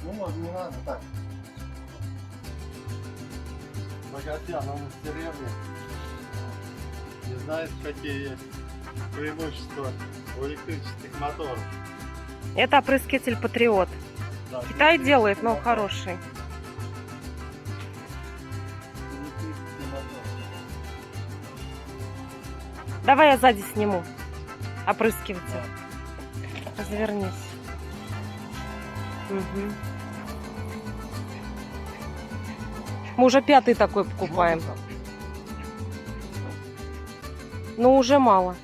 Ну, может, не надо, так. Богатя, нам в деревне. Не знаешь, какие есть преимущества у электрических моторов. Это опрыскиватель Патриот. Да, Китай делает, но мотор. хороший. Электрический мотор. Давай я сзади сниму опрыскиватель. Развернись. Угу. Мы уже 5-й такой покупаем. Можно так? Но уже мало.